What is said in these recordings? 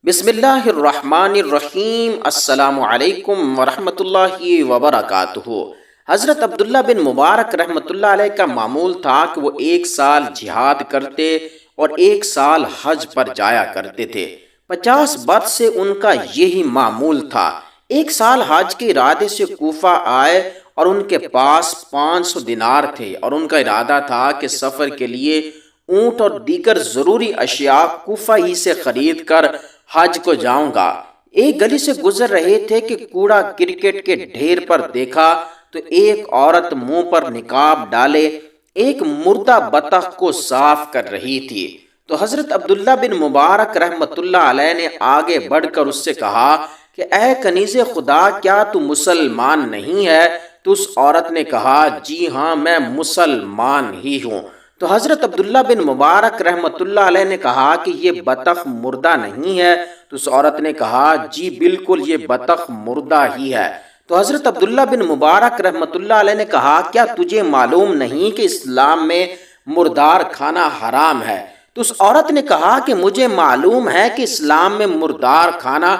بسم اللہ الرحمن الرحیم۔ السلام علیکم ورحمۃ اللہ وبرکاتہ۔ حضرت عبداللہ بن مبارک رحمۃ اللہ علیہ کا معمول تھا کہ وہ 1 سال جہاد کرتے اور 1 سال حج پر جایا کرتے تھے۔ 50 برس سے ان کا یہی معمول تھا۔ 1 سال حج کے ارادے سے کوفہ آئے اور ان کے پاس 500 دینار تھے اور ان کا ارادہ تھا کہ سفر کے لیے اونٹ اور دیگر ضروری اشیاء کوفہ ہی سے خرید کر حج کو جاؤں گا۔ ایک گلی سے گزر رہے تھے کہ کوڑا کرکٹ کے ڈھیر پر دیکھا تو ایک عورت منہ پر نقاب ڈالے ایک مردہ بطخ کو صاف کر رہی تھی۔ تو حضرت عبداللہ بن مبارک رحمۃ اللہ علیہ نے آگے بڑھ کر اس سے کہا کہ اے کنیز خدا، کیا تو مسلمان نہیں ہے؟ تو اس عورت نے کہا جی ہاں، میں مسلمان ہی ہوں۔ تو حضرت عبداللہ بن مبارک رحمۃ اللہ علیہ نے کہا کہ یہ بطخ مردہ نہیں ہے؟ تو اس عورت نے کہا جی بالکل، یہ بطخ مردہ ہی ہے۔ تو حضرت عبداللہ بن مبارک رحمۃ اللہ علیہ نے کہا کیا تجھے معلوم نہیں کہ اسلام میں مردار کھانا حرام ہے؟ تو اس عورت نے کہا کہ مجھے معلوم ہے کہ اسلام میں مردار کھانا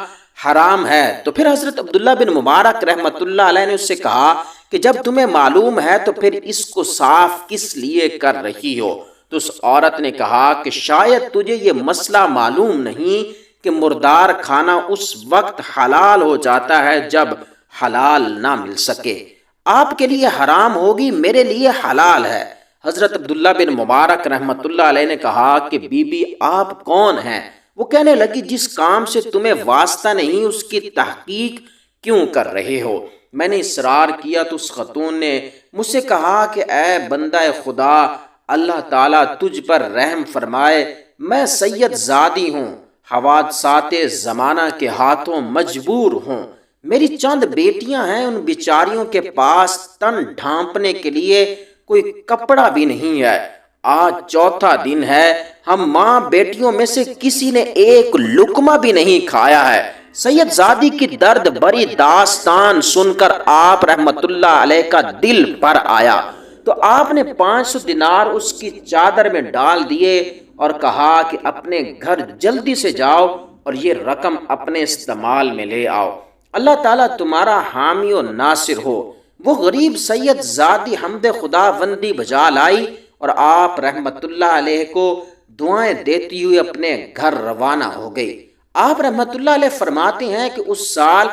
حرام ہے۔ تو پھر حضرت عبداللہ بن مبارک رحمۃ اللہ علیہ نے اس سے کہا کہ جب تمہیں معلوم ہے تو پھر اس کو صاف کس لیے کر رہی ہو؟ تو اس عورت نے کہا کہ شاید تجھے یہ مسئلہ معلوم نہیں کہ مردار کھانا اس وقت حلال ہو جاتا ہے جب حلال نہ مل سکے۔ آپ کے لیے حرام ہوگی، میرے لیے حلال ہے۔ حضرت عبداللہ بن مبارک رحمۃ اللہ علیہ نے کہا کہ بی بی آپ کون ہیں؟ وہ کہنے لگی جس کام سے تمہیں واسطہ نہیں اس کی تحقیق کیوں کر رہے ہو؟ میں نے اصرار کیا تو اس خاتون نے مجھ سے کہا کہ اے بندہ خدا، اللہ تعالیٰ تجھ پر رحم فرمائے، میں سید زادی ہوں، حوادثات زمانہ کے ہاتھوں مجبور ہوں، میری چند بیٹیاں ہیں، ان بیچاریوں کے پاس تن ڈھانپنے کے لیے کوئی کپڑا بھی نہیں ہے۔ آج چوتھا دن ہے، ہم ماں بیٹیوں میں سے کسی نے ایک لقمہ بھی نہیں کھایا ہے۔ سید زادی کی درد بری داستان سن کر آپ رحمت اللہ علیہ کا دل پر آیا تو آپ نے 500 دینار اس کی چادر میں ڈال دیے اور کہا کہ اپنے گھر جلدی سے جاؤ اور یہ رقم اپنے استعمال میں لے آؤ، اللہ تعالیٰ تمہارا حامی و ناصر ہو۔ وہ غریب سید زادی حمد خدا بندی بجا لائی اور آپ رحمت اللہ علیہ کو دعائیں دیتی ہوئی اپنے گھر روانہ ہو گئی۔ آپ رحمت اللہ علیہ فرماتے ہیں کہ اس سال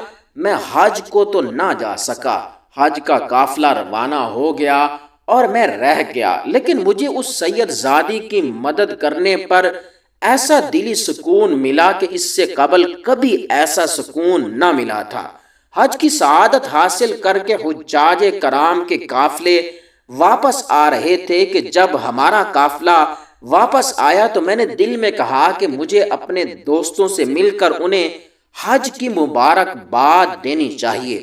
میں حج کو تو نہ جا سکا، حج کا قافلہ روانہ ہو گیا اور میں رہ گیا، لیکن مجھے اس سید زادی کی مدد کرنے پر ایسا دلی سکون ملا کہ اس سے قبل کبھی ایسا سکون نہ ملا تھا۔ حج کی سعادت حاصل کر کے حجاج کرام کے قافلے واپس آ رہے تھے کہ جب ہمارا قافلہ واپس آیا تو میں نے دل میں کہا کہ مجھے اپنے دوستوں سے مل کر انہیں حج کی مبارکباد دینی چاہیے۔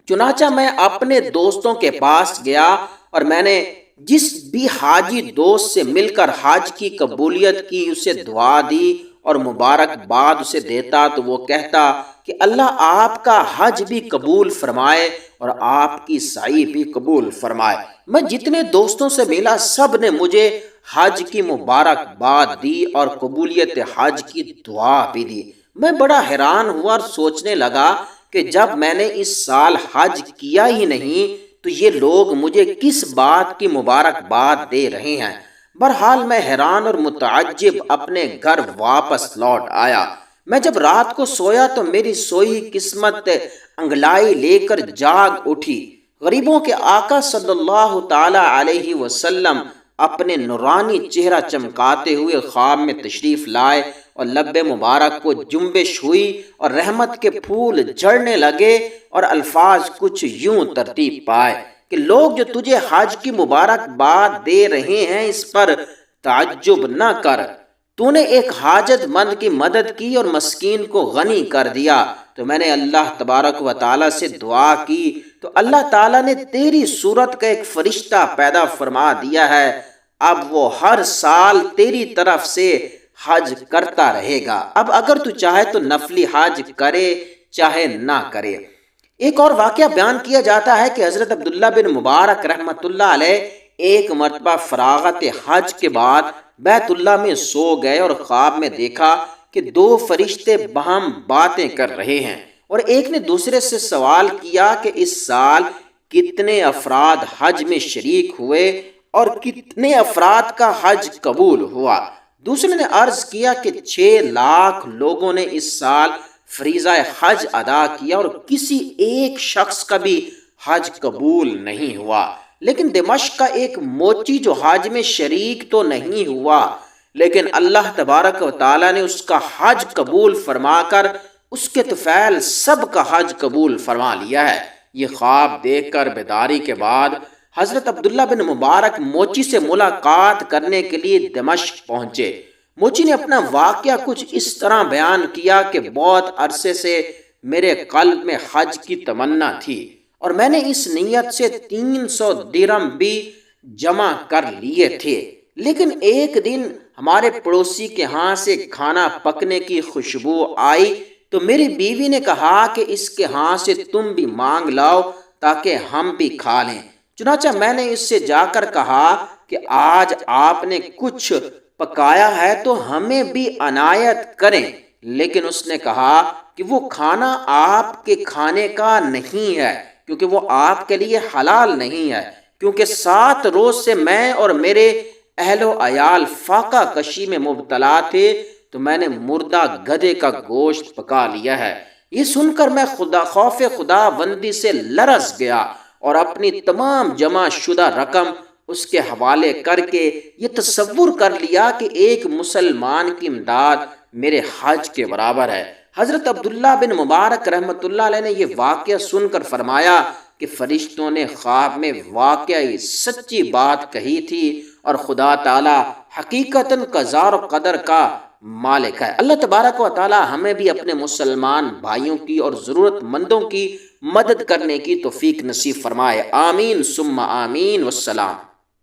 چنانچہ میں اپنے دوستوں کے پاس گیا اور میں نے جس بھی حاجی دوست سے مل کر حج کی قبولیت کی اسے دعا دی اور مبارکباد اسے دیتا تو وہ کہتا کہ اللہ آپ کا حج بھی قبول فرمائے اور آپ کی سعی بھی قبول فرمائے۔ میں جتنے دوستوں سے ملا سب نے مجھے حج کی مبارکباد دی اور قبولیت حج کی دعا بھی دی۔ میں بڑا حیران ہوا اور سوچنے لگا کہ جب میں نے اس سال حج کیا ہی نہیں تو یہ لوگ مجھے کس بات کی مبارکباد دے رہے ہیں۔ بہرحال میں حیران اور متعجب اپنے گھر واپس لوٹ آیا۔ میں جب رات کو سویا تو میری سوئی قسمت انگلائی لے کر جاگ اٹھی۔ غریبوں کے آقا صلی اللہ تعالی علیہ وسلم اپنے نورانی چہرہ چمکاتے ہوئے خواب میں تشریف لائے اور لب مبارک کو جنبش ہوئی اور رحمت کے پھول جھڑنے لگے اور الفاظ کچھ یوں ترتیب پائے کہ لوگ جو تجھے حج کی مبارکباد دے رہے ہیں اس پر تعجب نہ کر، تو نے ایک حاجت مند کی مدد کی اور مسکین کو غنی کر دیا۔ تو میں نے اللہ تبارک و تعالیٰ سے دعا کی تو اللہ تعالیٰ نے تیری صورت کا ایک فرشتہ پیدا فرما دیا ہے، اب وہ ہر سال تیری طرف سے حج کرتا رہے گا، اب اگر تو چاہے تو نفلی حج کرے چاہے نہ کرے۔ ایک اور واقعہ بیان کیا جاتا ہے کہ حضرت عبداللہ بن مبارک رحمۃ اللہ علیہ ایک مرتبہ فراغت حج کے بعد بیت اللہ میں سو گئے اور خواب میں دیکھا کہ دو فرشتے باہم باتیں کر رہے ہیں اور ایک نے دوسرے سے سوال کیا کہ اس سال کتنے افراد حج میں شریک ہوئے اور کتنے افراد کا حج قبول ہوا۔ دوسرے نے عرض کیا کہ 6 لاکھ لوگوں نے اس سال فریضہ حج ادا کیا اور کسی ایک شخص کا بھی حج قبول نہیں ہوا، لیکن دمشق کا ایک موچی جو حج میں شریک تو نہیں ہوا لیکن اللہ تبارک و تعالیٰ نے اس کا حج قبول فرما کر اس کے طفیل سب کا حج قبول فرما لیا ہے۔ یہ خواب دیکھ کر بیداری کے بعد حضرت عبداللہ بن مبارک موچی سے ملاقات کرنے کے لیے دمشق پہنچے۔ موچی نے اپنا واقعہ کچھ اس طرح بیان کیا کہ بہت عرصے سے میرے قلب میں حج کی تمنا تھی اور میں نے اس نیت سے 300 درہم بھی جمع کر لیے تھے، لیکن ایک دن ہمارے پڑوسی کے ہاں سے کھانا پکنے کی خوشبو آئی تو میری بیوی نے کہا کہ اس کے ہاں سے تم بھی مانگ لاؤ تاکہ ہم بھی کھا لیں۔ چنانچہ میں نے اس سے جا کر کہا کہ آج آپ نے کچھ پکایا ہے تو ہمیں بھی عنایت کریں، لیکن اس نے کہا کہ وہ کھانا آپ کے کھانے کا نہیں ہے کیونکہ وہ آپ کے لیے حلال نہیں ہے، کیونکہ 7 روز سے میں اور میرے اہل و عیال فاقہ کشی میں مبتلا تھے تو میں نے مردہ گدھے کا گوشت پکا لیا ہے۔ یہ سن کر میں خوف خدا بندی سے لرز گیا اور اپنی تمام جمع شدہ رقم اس کے حوالے کر کے یہ تصور کر لیا کہ ایک مسلمان کی امداد میرے حج کے برابر ہے۔ حضرت عبداللہ بن مبارک رحمۃ اللہ علیہ نے یہ واقعہ سن کر فرمایا کہ فرشتوں نے خواب میں واقعی سچی بات کہی تھی اور خدا تعالی حقیقتاً قضا و قدر کا مالک ہے۔ اللہ تبارک و تعالی ہمیں بھی اپنے مسلمان بھائیوں کی اور ضرورت مندوں کی مدد کرنے کی توفیق نصیب فرمائے۔ آمین ثم آمین، والسلام۔